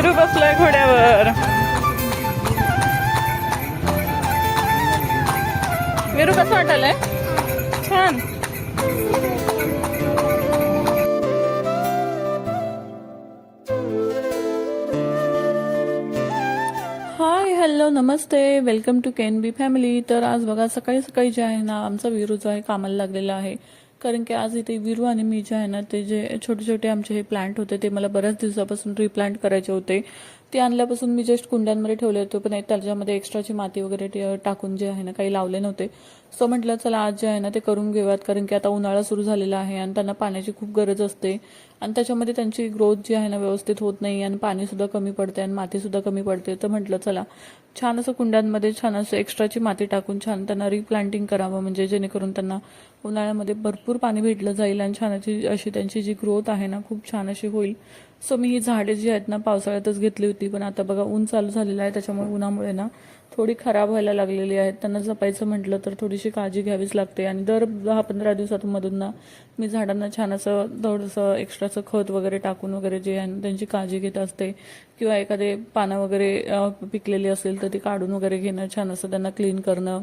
विरू बसलाय घोड्यावर. विरू कसं वाटायलंय? छान. हाय हॅलो नमस्ते, welcome to can be family. तर आज बघा सकाळी सकाळी जे आहे ना आमचा विरू जो आहे कामाला लागलेला आहे. कारण की आज इथे विरू आणि मी जे आहे ना ते जे छोटे छोटे आमचे हे प्लांट होते ते मला बऱ्याच दिवसापासून रिप्लांट करायचे होते. ते आणल्यापासून मी जस्ट कुंड्यांमध्ये ठेवले होते, पण त्याच्यामध्ये एक्स्ट्राची माती वगैरे टाकून जे आहे ना काही लावले नव्हते. सो म्हटलं चला आज जे आहे ना ते करून घेऊयात, कारण की आता उन्हाळा सुरू झालेला आहे आणि त्यांना पाण्याची खूप गरज असते आणि त्याच्यामध्ये त्यांची ग्रोथ जी आहे ना व्यवस्थित होत नाही आणि पाणीसुद्धा कमी पडते आणि मातीसुद्धा कमी पडते. तर म्हटलं चला छान असं कुंड्यांमध्ये छान असं एक्स्ट्राची माती टाकून छान त्यांना रिप्लांटिंग करावं, म्हणजे जेणेकरून त्यांना उन्हाळ्यामध्ये भरपूर पाणी भेटलं जाईल आणि छान अशी त्यांची जी ग्रोथ आहे ना खूप छान अशी होईल. सो मी ही झाडे जी आहेत ना पावसाळ्यातच घेतली होती, पण आता बघा ऊन चालू झालेलं आहे त्याच्यामुळे उन्हामुळे ना थोडी खराब व्हायला लागलेली आहेत. त्यांना जपायचं म्हटलं तर थोडीशी काळजी घ्यावीच लागते आणि दर 10-15 दिवसांमधून ना मी झाडांना छान असं थोडंसं एक्स्ट्राचं खत वगैरे टाकून वगैरे जे आहे त्यांची काळजी घेत असते. किंवा एखादे पानं वगैरे पिकलेली असेल तर ती काढून वगैरे घेणं, छान असं त्यांना क्लीन करणं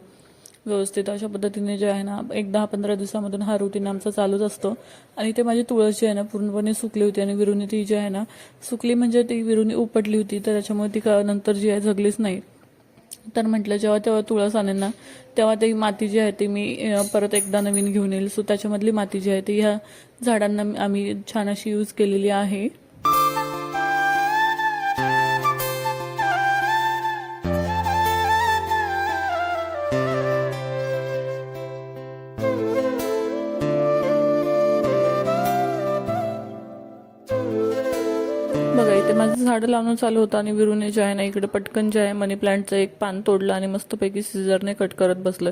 व्यवस्थित. अशा पद्धतीने जे आहे ना एक 10-15 दिवसामधून हा रुटीन आमचा चालूच असतो. आणि ते माझी तुळस जी आहे ना पूर्णपणे सुकली होती आणि विरुनी ती जी आहे ना सुकली म्हणजे ती विरुनी उपटली होती, तर त्याच्यामुळे ती नंतर जी आहे जगलीच नाही. तर म्हटलं जेव्हा तेव्हा तुळस आणेन ना तेव्हा ती माती जी आहे ती मी परत एकदा नवीन घेऊन येईल. सो त्याच्यामधली माती जी आहे ती ह्या झाडांना आम्ही छान अशी यूज केलेली आहे. बघा इथे माझं झाडं लावणं चालू होतं आणि विरूने जे आहे ना इकडे पटकन जे आहे मनी प्लांटचं एक पान तोडलं आणि मस्तपैकी सीझरने कट करत बसलं.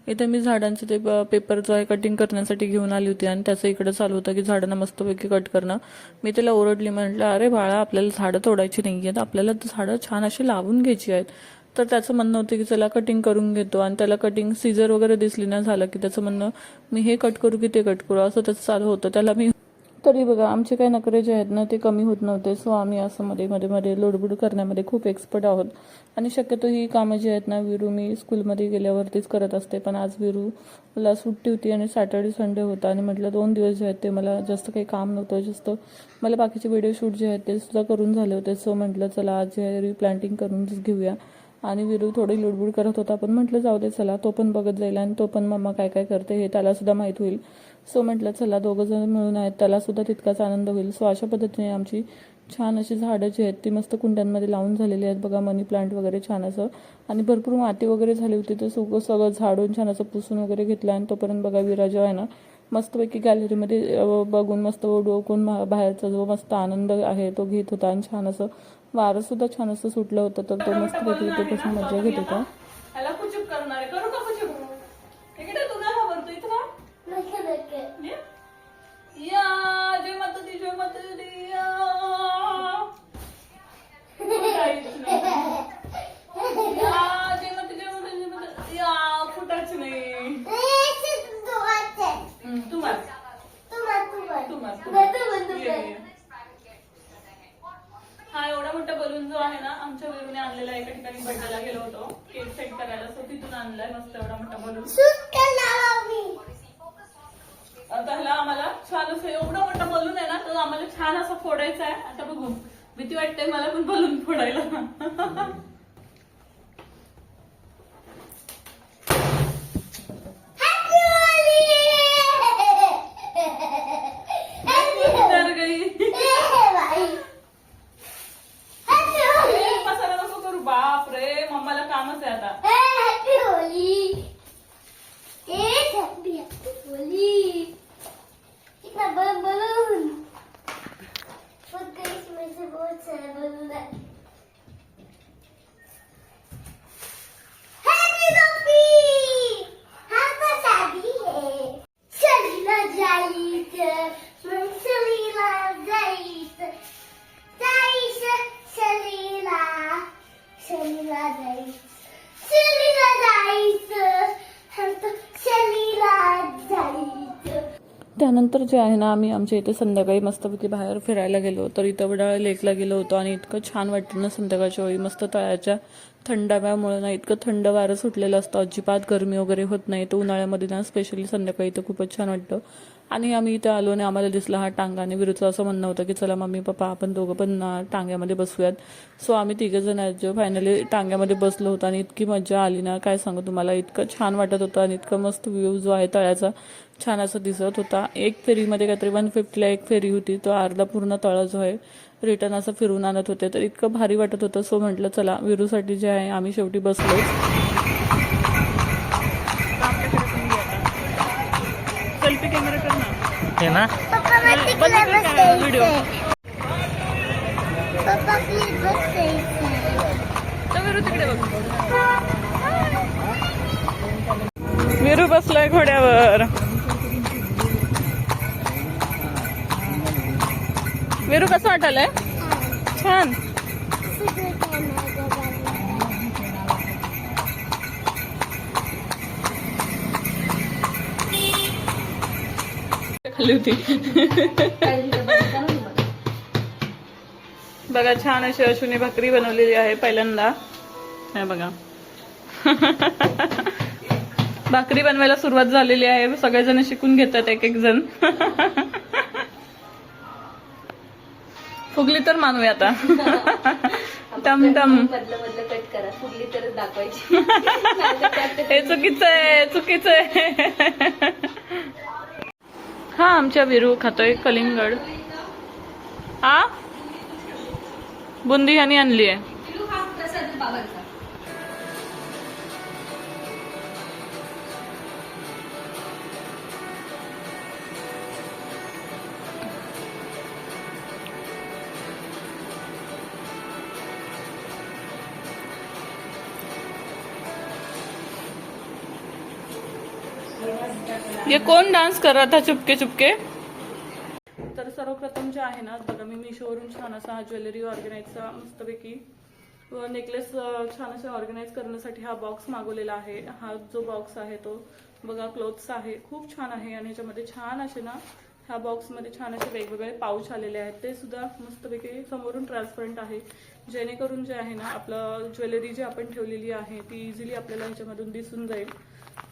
इथे मी झाडांचं ते पेपर जो आहे कटिंग करण्यासाठी घेऊन आली होती आणि त्याचं इकडे चालू होतं की झाडांना मस्तपैकी कट करणं. मी त्याला ओरडली, म्हटलं अरे बाळा आपल्याला झाडं तोडायची नाही आहेत, आपल्याला झाडं छान अशी लावून घ्यायची आहेत. तर त्याचं म्हणणं होतं की चला कटिंग करून घेतो आणि त्याला कटिंग सीझर वगैरे दिसली ना झालं की त्याचं म्हणणं मी हे कट करू की ते कट करू असं त्याचं चालू होतं. त्याला मी तरी बघा आमचे काही नखरे जे आहेत ना ते कमी होत नव्हते. सो आम्ही असं मध्ये मध्ये मध्ये लोडबुड करण्यामध्ये खूप एक्सपर्ट आहोत आणि शक्यतो ही कामं जी आहेत ना विरू मी स्कूलमध्ये गेल्यावरतीच करत असते. पण आज विरूला सुट्टी होती आणि सॅटर्डे संडे होता आणि म्हटलं 2 दिवस जे आहेत ते मला जास्त काही काम नव्हतं, जास्त मला बाकीचे व्हिडिओ शूट जे आहेत ते सुद्धा करून झाले होते. सो म्हटलं चला आज रिप्लांटिंग करूनच घेऊया. आणि विरू थोडी लुडबुड करत होता, पण म्हटलं जाऊ दे चला तो पण बघत जाईल आणि तो पण मम्मा काय काय करते हे त्याला सुद्धा माहीत होईल. सो म्हटलं चला दोघं जण मिळून आहेत, त्याला सुद्धा तितकाच आनंद होईल. सो अशा पद्धतीने आमची छान अशी झाडं जी आहेत ती मस्त कुंड्यांमध्ये लावून झालेली आहेत. बघा मनी प्लांट वगैरे छान असं आणि भरपूर माती वगैरे झाली होती तर सगळं झाडून छान असं पुसून वगैरे घेतलं. आणि तोपर्यंत बघा विरा जो आहे ना मस्तपैकी गॅलरीमध्ये बघून मस्त डोकून बाहेरचा जो मस्त आनंद आहे तो घेत होता आणि छान असं वारं सुद्धा छान असं सुटलं होतं. तर तो मस्तपैकी तिथेपासून मजा घेत होता. हा एवढा मोठा बलून जो आहे ना आमच्या विरूने आणलेला, एका ठिकाणी बर्थडेला गेलो होतो केक सेट करायला, सो तिथून आणलाय मस्त एवढा मोठा बलून. त्याला आम्हाला छान असं एवढा मोठा बलून आहे ना तो आम्हाला छान असं फोडायचा आहे. आता बघू, भीती वाटते मला पण बलून फोडायला. बाप रे मम्माला कामच आहे आता. त्यानंतर जे आहे ना आम्ही आमच्या इथे संध्याकाळी मस्तपैकी बाहेर फिरायला गेलो. तर इथं वडाळा लेकला गेलो होतो आणि इतकं छान वाटतं ना संध्याकाळच्या वेळी. मस्त तळ्याच्या थंडाव्यामुळे ना इतकं थंड वारं सुटलेलं असतं, अजिबात गरमी वगैरे होत नाही. तर उन्हाळ्यामध्ये ना स्पेशली संध्याकाळी इथं खूपच छान वाटतं. आणि आम्ही इथं आलो आणि आम्हाला दिसला हा टांगा आणि विरुचं असं म्हणणं होतं की चला मम्मी पप्पा आपण दोघं पण टांग्यामध्ये बसूयात. सो आम्ही तिघं जण जो फायनली टांग्यामध्ये बसलो होतो आणि इतकी मजा आली ना काय सांगू तुम्हाला. इतकं छान वाटत होतं आणि इतकं मस्त व्ह्यू जो आहे तळ्याचा छान असं दिसत होता. एक फेरीमध्ये काहीतरी 150ला एक फेरी होती. तो अर्धा पूर्ण तळा जो आहे रिटर्न असं फिरून आणत होते. तर इतकं भारी वाटत होतं. सो म्हटलं चला विरूसाठी जे आहे आम्ही शेवटी बसलोच. सेल्फी कॅमेरा कर ना. हे ना व्हिडिओ विरू तिकडे बघ. विरू बसलाय घोड्यावर. विरू कसं वाटायलंय? छान. खाली होती. बघा छान अशी अश्विनी भाकरी बनवलेली आहे पहिल्यांदा. हे बघा भाकरी बनवायला सुरुवात झालेली आहे. सगळेजण शिकून घेतात एक एक जण. फुगली तर मानूया आता. टम टम कट करा, फुगली तर दाखवायची. हे चुकीचं आहे, चुकीचं आहे. हा आमच्या विरू खातोय कलिंगड. हा बुंदी ह्यानी आणली आहे. ये कौन डान्स कर रहा था चुपके चुपके. तर सर्वप्रथम जे आहे ना बघा मी मिशोवरून छान असा हा ज्वेलरी ऑर्गनाईजचा मस्तपैकी नेकलेस छान असे ऑर्गनाईज करण्यासाठी हा बॉक्स मागवलेला आहे. हा जो बॉक्स आहे तो बघा क्लोथ्स आहे, खूप छान आहे. आणि ह्याच्यामध्ये छान असे ना ह्या बॉक्समध्ये छान असे वेगवेगळे पाऊच आलेले आहेत. ते सुद्धा मस्तपैकी समोरून ट्रान्सपरंट आहे, जेणेकरून जे आहे ना आपलं ज्वेलरी जी आपण ठेवलेली आहे ती इझिली आपल्याला ह्याच्यामधून दिसून जाईल.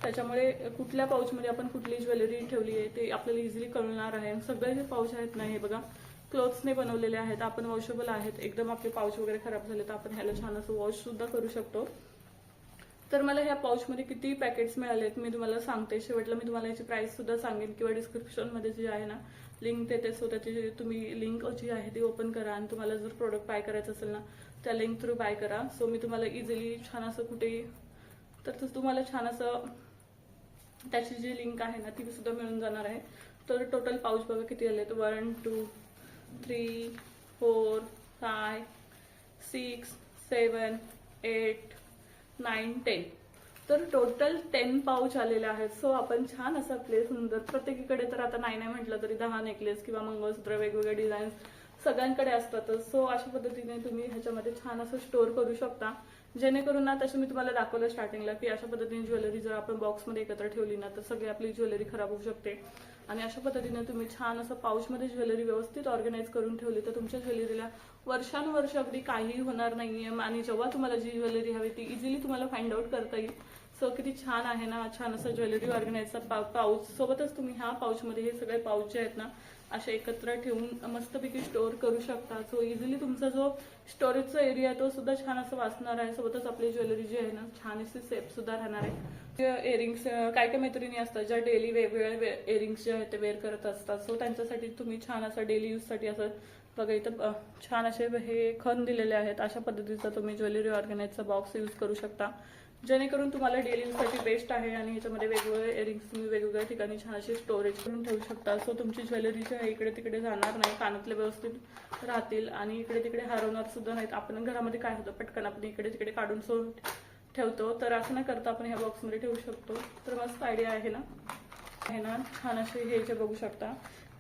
त्याच्यामुळे कुठल्या पाऊचमध्ये आपण कुठली ज्वेलरी ठेवली आहे ते आपल्याला इझिली कळणार आहे. सगळे जे पाऊच आहेत ना हे बघा क्लोथ्सने बनवलेले आहेत, आपण वॉशेबल आहेत. एकदम आपले पाऊच वगैरे खराब झाले तर आपण ह्याला छान असं वॉश सुद्धा करू शकतो. तर मला ह्या पाऊचमध्ये किती पॅकेट्स मिळालेत मी तुम्हाला सांगते. शेवटला मी तुम्हाला याची प्राइस सुद्धा सांगेन किंवा डिस्क्रिप्शनमध्ये जी आहे ना लिंक देते. सो त्याची तुम्ही लिंक जी आहे ती ओपन करा आणि तुम्हाला जर प्रोडक्ट बाय करायचं असेल ना त्या लिंक थ्रू बाय करा. सो मी तुम्हाला इझिली छान असं कुठेही तर तुम्हाला छान असं त्याची जी लिंक आहे ना ती सुद्धा मिळून जाणार आहे. तर टोटल पाऊच बघा किती आले. 1 2 3 4 5 6 7 8 9 10. तर टोटल 10 पाऊच आलेले आहेत. सो आपण छान असं आपले सुंदर प्रत्येकीकडे तर आता नाही म्हटलं तरी 10 नेकलेस किंवा मंगळसूत्र वेगवेगळे डिझाईन्स सगळ्यांकडे असतातच. सो अशा पद्धतीने तुम्ही ह्याच्यामध्ये छान असं स्टोअर करू शकता. जेणेकरून ना तसं मी तुम्हाला दाखवलं स्टार्टिंगला की अशा पद्धतीने ज्वेलरी जर आपण बॉक्समध्ये एकत्र ठेवली ना तर सगळी आपली ज्वेलरी खराब होऊ शकते. आणि अशा पद्धतीने तुम्ही छान असं पाऊचमध्ये ज्वेलरी व्यवस्थित ऑर्गनाईज करून ठेवली तर तुमच्या ज्वेलरीला वर्षानुवर्ष अगदी काहीही होणार नाहीये. आणि जेव्हा तुम्हाला जी ज्वेलरी हवी ती इझिली तुम्हाला फाइंड आउट करता येईल. सो किती छान आहे ना छान असं ज्वेलरी ऑर्गनाईजचा पाऊच. सोबतच तुम्ही ह्या पाऊचमध्ये हे सगळे पाऊच जे आहेत ना असे एकत्र ठेवून मस्तपैकी स्टोअर करू शकता. सो इझिली तुमचा जो स्टोरेजचा एरिया आहे तो सुद्धा छान असं वाचणार आहे. सोबतच आपली ज्वेलरी जी आहे ना छान अशी सेफ सुद्धा राहणार आहे. इयरिंग्स काय काय मैत्रिणी असतात ज्या डेली वेगवेगळे इयरिंग्स जे आहेत ते वेअर करत असतात. सो त्यांच्यासाठी तुम्ही छान असं डेली यूजसाठी असं बघा इथं छान असे हे खण दिलेले आहेत. अशा पद्धतीचा तुम्ही ज्वेलरी ऑर्गनाईजचा बॉक्स यूज करू शकता जेणेकरून तुम्हाला डेली यूजसाठी बेस्ट आहे. आणि ह्याच्यामध्ये वेगवेगळे इयरिंग्स तुम्ही वेगवेगळ्या ठिकाणी छान अशी स्टोरेज करून ठेवू शकता. सो तुमची ज्वेलरी जी आहे इकडे तिकडे जाणार नाही, कानातले व्यवस्थित राहतील आणि इकडे तिकडे हरवणार सुद्धा नाहीत. आपण घरामध्ये काय होतं पटकन आपण इकडे तिकडे काढून ठेवतो, तर असं न करता आपण ह्या बॉक्समध्ये ठेवू शकतो. तर मस्त आयडिया आहे ना छान असे हे जे बघू शकता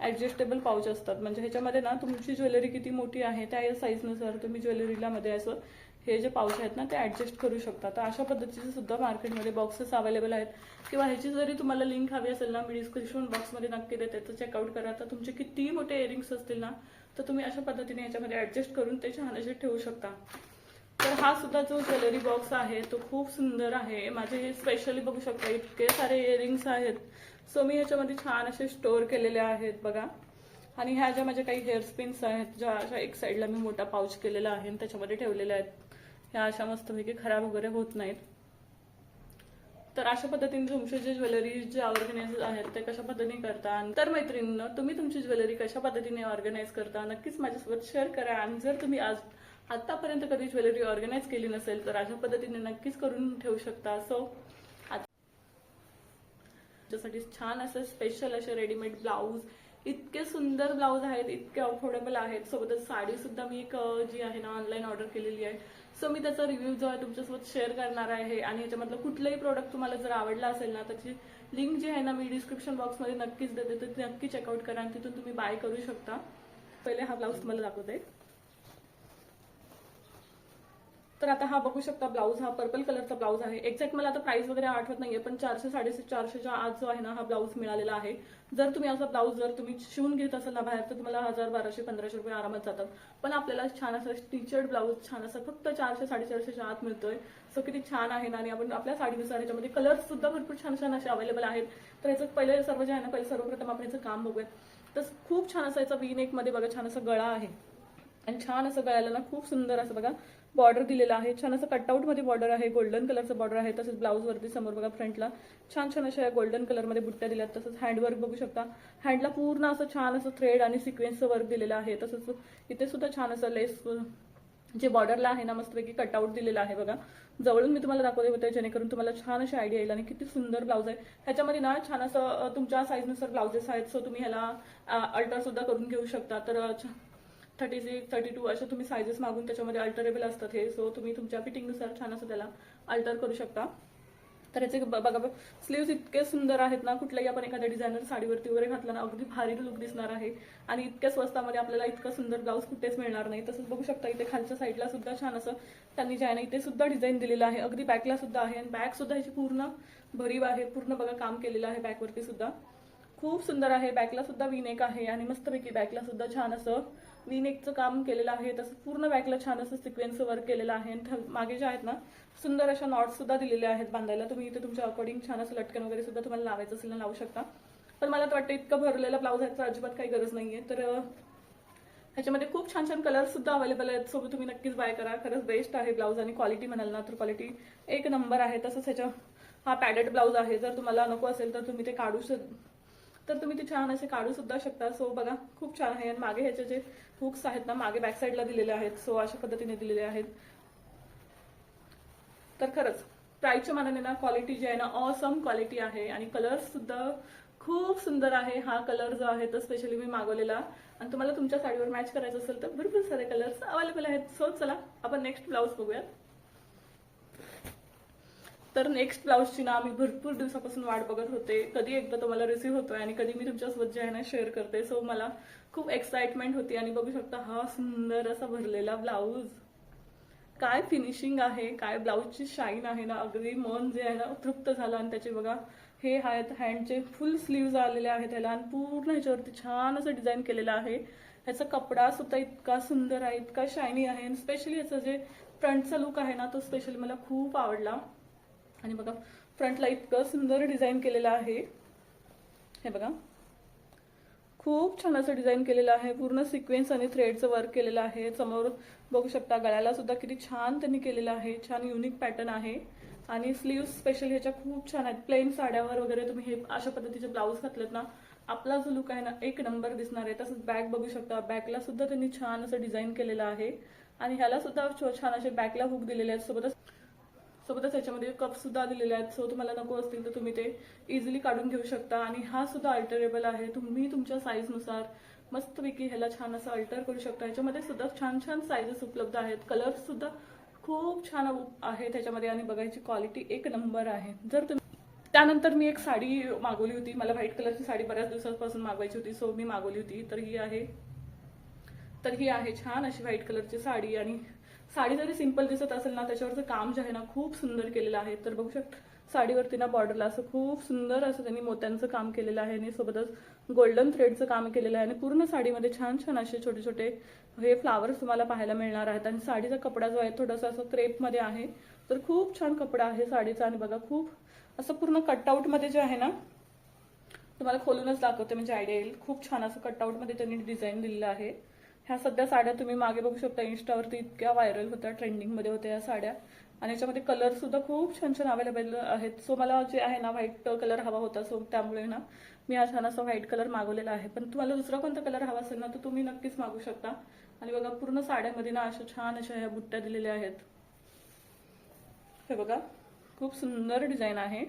ॲडजस्टेबल पाऊच असतात. म्हणजे ह्याच्यामध्ये ना तुमची ज्वेलरी किती मोठी आहे त्या साईजनुसार तुम्ही ज्वेलरीला मध्ये असं हे जे पाऊच आहेत ना ते ॲडजस्ट करू शकता. तर अशा पद्धतीचे सुद्धा मार्केटमध्ये बॉक्सेस अवेलेबल आहेत. किंवा ह्याची जरी तुम्हाला लिंक हवी असेल ना, मी डिस्क्रिप्शन बॉक्समध्ये नक्की देते, तर चेकआउट करा. तर तुमचे कितीही मोठे इयरिंग्स असतील ना तर तुम्ही अशा पद्धतीने याच्यामध्ये ॲडजस्ट करून ते छान असे ठेवू शकता. तर हा सुद्धा जो ज्वेलरी बॉक्स आहे तो खूप सुंदर आहे. माझे हे स्पेशली बघू शकता इतके सारे इयरिंग्स आहेत. सो मी ह्याच्यामध्ये छान असे स्टोअर केलेले आहेत बघा. आणि ह्या ज्या माझ्या काही हेअर स्पिन्स आहेत ज्या अशा एक साईडला मी मोठा पाऊच केलेला आहे आणि त्याच्यामध्ये ठेवलेल्या आहेत. ह्या अशा मस्तपैकी खराब वगैरे होत नाहीत. तर अशा पद्धतीने तुमचे जे ज्वेलरी जे ऑर्गनाइज आहेत ते कशा पद्धतीने करता. तर मैत्रिणींनो, तुम्ही तुमची ज्वेलरी कशा पद्धतीने ऑर्गनाइज करता नक्कीच माझ्यासोबत शेअर करा. आणि जर तुम्ही आतापर्यंत कधी ज्वेलरी ऑर्गनाइज केली नसेल तर अशा पद्धतीने नक्कीच करून ठेवू शकता. सो त्याच्यासाठी छान असं स्पेशल असे रेडीमेड ब्लाऊज, इतके सुंदर ब्लाऊज आहेत, इतके अफोर्डेबल आहेत. सोबतच साडी सुद्धा मी एक जी आहे ना ऑनलाईन ऑर्डर केलेली आहे. सो मी त्याचा रिव्ह्यू जो आहे तुमच्यासोबत शेअर करणार आहे. आणि ह्याच्यामधलं कुठलंही प्रोडक्ट तुम्हाला जर आवडला असेल ना त्याची लिंक जी आहे ना मी डिस्क्रिप्शन बॉक्समध्ये नक्कीच देते, तर नक्की चेकआउट करा आणि तिथून तुम्ही बाय करू शकता. पहिले हा ब्लाऊज तुम्हाला दाखवते. तर आता हा बघू शकता ब्लाऊज, हा पर्पल कलरचा ब्लाऊज आहे. एक्झॅक्ट मला आता प्राइस वगैरे आठवत नाहीये, पण 400 450च्या आत जो आहे ना हा ब्लाऊज मिळालेला आहे. जर तुम्ही असा ब्लाऊज जर तुम्ही शिवून घेत असाल ना बाहेर तर तुम्हाला 1000 1200 1500 रुपये आरामात जातात. पण आपल्याला छान असं स्टिचड ब्लाऊज छान असं फक्त 400 450च्या आत मिळतोय. सो किती छान आहे ना. आणि आपण आपल्या साडीनुसार ह्याच्यामध्ये कलर्स सुद्धा भरपूर छान छान असे अवेलेबल आहेत. तर ह्याचं पहिले सर्व जे आहे ना पहिले सर्वप्रथम आपण ह्याचं काम बघूयात. तर खूप छान असं याचा वी नेक मध्ये बघा छान असं गळा आहे. आणि छान असं गळ्याला ना खूप सुंदर असं बघा बॉर्डर दिलेला आहे. छान असं कटआउट मध्ये बॉर्डर आहे, गोल्डन कलरचं बॉर्डर आहे. तसंच ब्लाऊज वरती समोर बघा फ्रंटला छान छान अशा गोल्डन कलरमध्ये बुट्ट्या दिल्यात. तसंच हँडवर्क बघू शकता, हँडला पूर्ण असं छान असं थ्रेड आणि सिक्वेन्सचं वर्क दिलेलं आहे. तसंच इथे सुद्धा छान असं लेस जे बॉर्डरला आहे ना मस्तपैकी कटआउट दिलेलं आहे बघा. जवळून मी तुम्हाला दाखवले होते जेणेकरून तुम्हाला छान अशी आयडिया येईल. आणि किती सुंदर ब्लाऊज आहे. ह्याच्यामध्ये ना छान असं तुमच्या साईजनुसार ब्लाउजेस आहेत. सो तुम्ही ह्याला अल्टर सुद्धा करून घेऊ शकता. तर 36 32 अशा तुम्ही सायझेस मागून त्याच्यामध्ये अल्टरेबल असतात हे. सो तुम्ही तुमच्या फिटिंगनुसार छान असं त्याला अल्टर करू शकता. तर याचे बघा स्लीव्स इतके सुंदर आहेत ना, कुठल्याही आपण एखाद्या डिझायनर साडीवरती वगैरे घातला ना अगदी भारी लुक दिसणार आहे. आणि इतक्या स्वस्तामध्ये आपल्याला इतकं सुंदर ब्लाऊज कुठेच मिळणार नाही. तसंच बघू शकता इथे खालच्या साईडला सुद्धा छान असं त्यांनी जे आहे ना इथे सुद्धा डिझाईन दिलेलं आहे. अगदी बॅकला सुद्धा आहे. आणि बॅक सुद्धा ह्याची पूर्ण भरीव आहे. पूर्ण बघा काम केलेलं आहे बॅकवरती सुद्धा खूप सुंदर आहे. बॅकला सुद्धा वीनेक आहे आणि मस्तपैकी बॅकला सुद्धा छान असं वीनेकचं काम केलेलं आहे. तसं पूर्ण बॅकला छान असं सिक्वेन्सचं वर्क केलेलं आहे. मागे जे आहेत ना सुंदर अशा नॉट्स सुद्धा दिलेल्या आहेत बांधायला. तुम्ही इथे तुमच्या अकॉर्डिंग छान असं लटकन वगैरे सुद्धा तुम्हाला लावायचं असेल ना लावू शकता. पण मला तर वाटतं इतकं भरलेला ब्लाऊज आहे तर अजिबात काही गरज नाहीये. तर ह्याच्यामध्ये खूप छान छान कलर्स सुद्धा अवेलेबल आहेत. सो तुम्ही नक्कीच बाय करा. खरंच बेस्ट आहे ब्लाऊज. आणि क्वालिटी म्हणाल ना तर क्वालिटी एक नंबर आहे. तसंच ह्याच्या हा पॅडेड ब्लाऊज आहे. जर तुम्हाला नको असेल तर तुम्ही ते तुम्ही ते छान असे काढू सुद्धा शकता. सो बघा खूप छान आहे. आणि मागे ह्याचे जे हुक्स आहेत ना मागे बॅक साईडला दिलेले आहेत. सो अशा पद्धतीने दिलेले आहेत. तर खरंच प्राइसच्या मानाने ना क्वालिटी जी आहे ना ऑसम क्वालिटी आहे. आणि कलर्स सुद्धा खूप सुंदर आहे. हा कलर जो आहे तो स्पेशली मी मागवलेला. आणि तुम्हाला तुमच्या साडीवर मॅच करायचं असेल तर भरपूर सारे कलर्स अवेलेबल आहेत. सो चला आपण नेक्स्ट ब्लाऊज बघूयात. तर नेक्स्ट ब्लाऊजची ना मी भरपूर दिवसापासून वाट बघत होते. कधी एकदा तुम्हाला रिसीव्ह होतोय आणि कधी मी तुमच्यासोबत जे आहे ना शेअर करते. सो मला खूप एक्साइटमेंट होती. आणि बघू शकता हा सुंदर असा भरलेला ब्लाऊज, काय फिनिशिंग आहे, काय ब्लाऊजची शाईन आहे ना. अगदी मन जे आहे ना तृप्त झालं. आणि त्याचे बघा हे आहेत हँडचे फुल स्लीव्ज आलेले आहेत त्याला. आणि पूर्ण ह्याच्यावरती छान असं डिझाईन केलेलं आहे. ह्याचा कपडा सुद्धा इतका सुंदर आहे, इतका शायनी आहे. आणि स्पेशली ह्याचं जे फ्रंटचा लुक आहे ना तो स्पेशली मला खूप आवडला. आणि बघा फ्रंटला इतकं सुंदर डिझाईन केलेलं आहे. हे बघा खूप छान असं डिझाईन केलेलं आहे. पूर्ण सिक्वेन्स आणि थ्रेडचं वर्क केलेलं आहे. समोर बघू शकता गळ्याला सुद्धा किती छान त्यांनी केलेलं आहे. छान युनिक पॅटर्न आहे. आणि स्लीव्स स्पेशली ह्याच्या खूप छान आहेत. प्लेन साड्यावर वगैरे तुम्ही हे अशा पद्धतीचे ब्लाऊज घातलेत ना आपला जो लुक आहे ना एक नंबर दिसणार आहे. तसंच बॅक बघू शकता, बॅकला सुद्धा त्यांनी छान असं डिझाईन केलेलं आहे. आणि ह्याला सुद्धा छान असे बॅकला हुक दिलेले आहेत. सोबतच याच्यामध्ये कप सुद्धा दिलेले आहेत. सो तुम्हाला नको असतील तर तुम्ही ते इझिली काढून घेऊ शकता. आणि हा सुद्धा अल्टरेबल आहे. तुम्ही तुमच्या साईजनुसार मस्तपैकी ह्याला छान असं अल्टर करू शकता. ह्याच्यामध्ये सुद्धा छान छान साईजेस उपलब्ध आहेत. कलर्स सुद्धा खूप छान आहे त्याच्यामध्ये. आणि बघायची क्वालिटी एक नंबर आहे. जर तुम्ही त्यानंतर मी एक साडी मागवली होती, मला व्हाईट कलरची साडी बऱ्याच दिवसांपासून मागवायची होती, सो मी मागवली होती. तर ही आहे छान अशी व्हाईट कलरची साडी. आणि साडी जरी सिंपल दिसत असेल ना, त्याच्यावरचं काम जे आहे ना खूप सुंदर केलेलं आहे. तर बघू शकता साडीवरती ना बॉर्डरला असं खूप सुंदर असं त्यांनी मोत्यांचं काम केलेलं आहे आणि सोबतच गोल्डन थ्रेडचं काम केलेलं आहे. आणि पूर्ण साडीमध्ये छान छान असे छोटे छोटे हे फ्लावर्स तुम्हाला पाहायला मिळणार आहेत. आणि साडीचा कपडा जो आहे थोडासा असं क्रेपमध्ये आहे, तर खूप छान कपडा आहे साडीचा. आणि बघा खूप असं पूर्ण कटआउटमध्ये जे आहे ना, तुम्हाला खोलूनच दाखवते म्हणजे आयडिया येईल. खूप छान असं कटआउटमध्ये त्यांनी डिझाईन दिलेलं आहे. ह्या सध्या साड्या तुम्ही मागे बघू शकता, इन्स्टावरती इतक्या व्हायरल होत्या, ट्रेंडिंगमध्ये होत्या या साड्या. आणि याच्यामध्ये कलर सुद्धा खूप छान छान अवेलेबल आहेत. सो मला जे आहे ना व्हाईट कलर हवा होता, सो त्यामुळे ना मी हा छान असा व्हाईट कलर मागवलेला आहे. पण तुम्हाला दुसरा कोणता कलर हवा असेल ना, तर तुम्ही नक्कीच मागू शकता. आणि बघा पूर्ण साड्यामध्ये ना अशा छान अशा ह्या बुट्ट्या दिलेल्या आहेत. हे बघा खूप सुंदर डिझाईन आहे.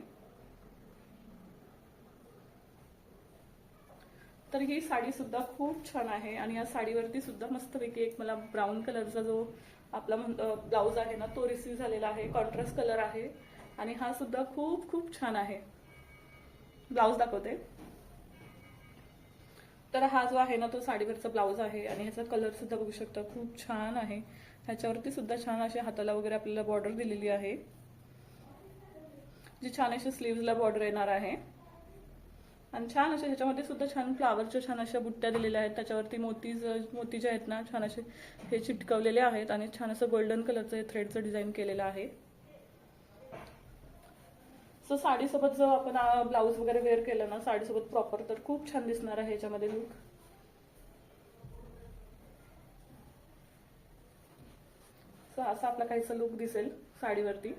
तर ही साडी सुद्धा खूप छान आहे. आणि या साडीवरती सुद्धा मस्तपैकी एक मला ब्राऊन कलरचा जो आपला ब्लाऊज आहे ना, तो रिसीव्ह झालेला आहे. कॉन्ट्रास्ट कलर आहे आणि हा सुद्धा खूप खूप छान आहे. ब्लाऊज दाखवते. तर हा जो आहे ना, तो साडीवरचा ब्लाऊज आहे आणि ह्याचा कलर सुद्धा बघू शकता खूप छान आहे. ह्याच्यावरती सुद्धा छान अशी हाताला वगैरे आपल्याला बॉर्डर दिलेली आहे, जी छान अशी स्लीव्हजला बॉर्डर येणार आहे. आणि छान अशा ह्याच्यामध्ये सुद्धा छान फ्लावरच्या छान अशा बुट्ट्या दिलेल्या आहेत. त्याच्यावरती मोती जे आहेत ना छान असे हे चिटकवलेले आहेत. आणि छान असं गोल्डन कलरचं हे थ्रेडचं डिझाईन केलेलं आहे. सो साडीसोबत जो आपण ब्लाऊज वगैरे वेअर केलं ना साडीसोबत प्रॉपर, तर खूप छान दिसणार आहे ह्याच्यामध्ये लुक. सो असा आपला काहीसा लुक दिसेल साडीवरती.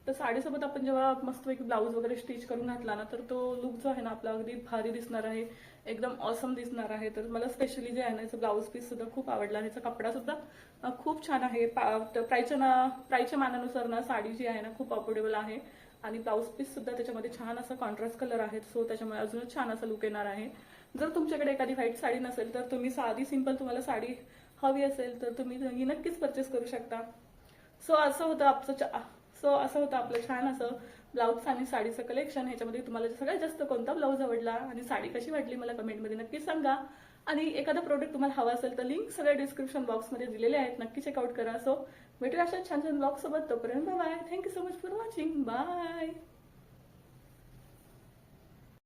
तर साडीसोबत आपण जेव्हा मस्तपैकी ब्लाऊज वगैरे स्टिच करून घातला ना, तर तो लुक जो आहे ना आपला अगदी भारी दिसणार आहे, एकदम ऑसम दिसणार आहे. तर मला स्पेशली जे आहे ना याचं ब्लाऊज पीस सुद्धा खूप आवडला. ह्याचा कपडा सुद्धा खूप छान आहे. प्राईसच्या मानानुसार ना साडी जी आहे ना खूप अफोर्डेबल आहे. आणि ब्लाऊज पीस सुद्धा त्याच्यामध्ये छान असा कॉन्ट्रास्ट कलर आहे, सो त्याच्यामुळे अजूनच छान असा लुक येणार आहे. जर तुमच्याकडे एखादी व्हाईट साडी नसेल, तर तुम्ही साधी सिंपल तुम्हाला साडी हवी असेल तर तुम्ही ही नक्कीच परचेस करू शकता. सो असं होतं आपलं छान असं ब्लाऊज आणि साडीचं कलेक्शन. ह्याच्यामध्ये तुम्हाला सगळ्यात जास्त कोणता ब्लाऊज आवडला आणि साडी कशी वाटली मला कमेंटमध्ये नक्की सांगा. आणि एखादा प्रोडक्ट तुम्हाला हवा असेल तर लिंक सगळ्या डिस्क्रिप्शन बॉक्समध्ये दिलेले आहेत, नक्की चेकआउट करा. सो भेटूया अशा छान छान ब्लॉग सोबत. तोपर्यंत bye. Thank you so much for watching. Bye.